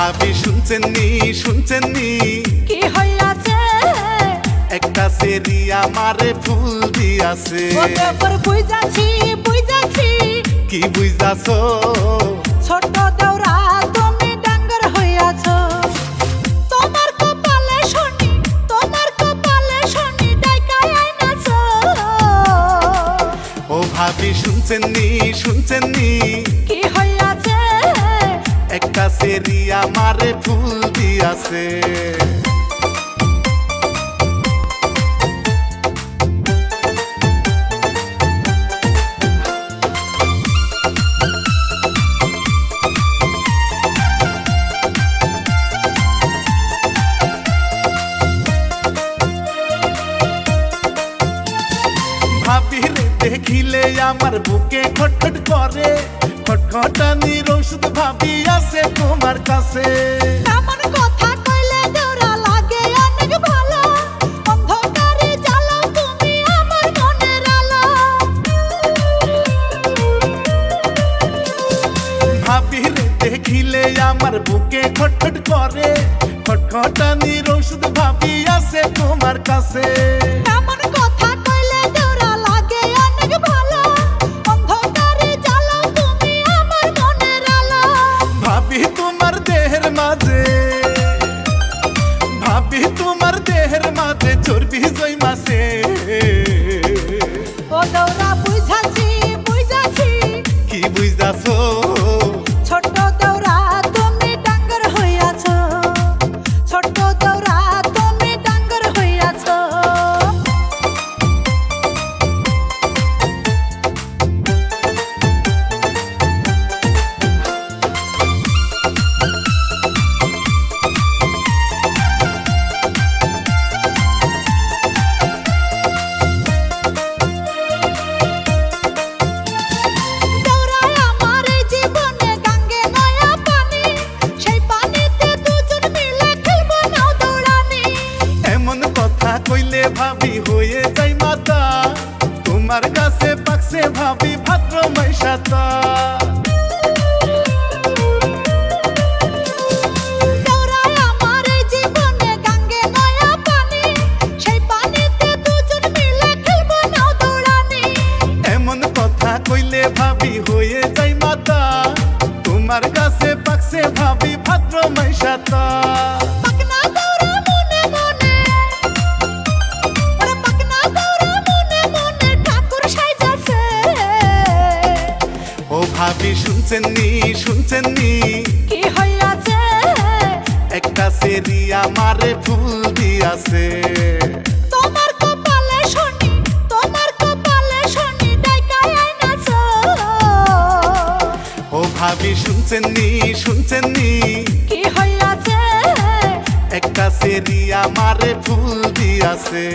ভাবি শুনছেন নি কি হইয়াছে একটা সেরি আমারে ফুল দিয়াছে ওকে পর বুঝাছি কি বুঝাছো ছোট দেওরা তুমি ডাঙ্গর হইয়াছো তোমার কপালে শনি ডাইকায় আইনাছো ও ভাবি শুনছেন নি কি হইয়াছে একটা সেরি আমারে ফুল দিয়াছে ভাবিরে দেখিলে আমার বুকে খটখট করে খটখটানির ওষুধ ভাবি আছে তোমার কাছে এমন কথা কইলে দেওরা লাগে অনেক ভালো অন্ধকারে জ্বালাও তুমি আমার মনের আলো ভাবিরে দেখিলে আমার বুকে খটখট করে খটখটানির ওষুধ ভাবি আছে তোমার কাছে এমন কথা কইলে দেওরা লাগে অনেক ভালো অন্ধকারে জ্বালাও তুমি আমার মনের আলো ভাবি তোমার দেহের মাঝে চর্বি জইমাছে ও দেওরা বুঝাছি কি বুঝাছো ছোট দেওরা তুমি ডাঙ্গর হইয়াছো ছোট দেওরা তুমি ডাঙ্গর হইয়াছো কইলে ভাবি হয়ে যাই মাতা তোমার কাছে পাকছে ভাবি ভাদ্র মাইশাতা এমন কথা কইলে ভাবি হয়ে যাই মাতা তোমার কাছে পাকছে ভাবি ভাদ্র মাইশাতা ভাবি শুনছেন নি কি হইয়াছে একটা সেরি আমারে ফুল দিয়াছে তোমার কপালে শনি ডাইকায় আইনাছো ও ভাবি শুনছেন নি কি হইয়াছে একটা সেরি আমারে ফুল দিয়াছে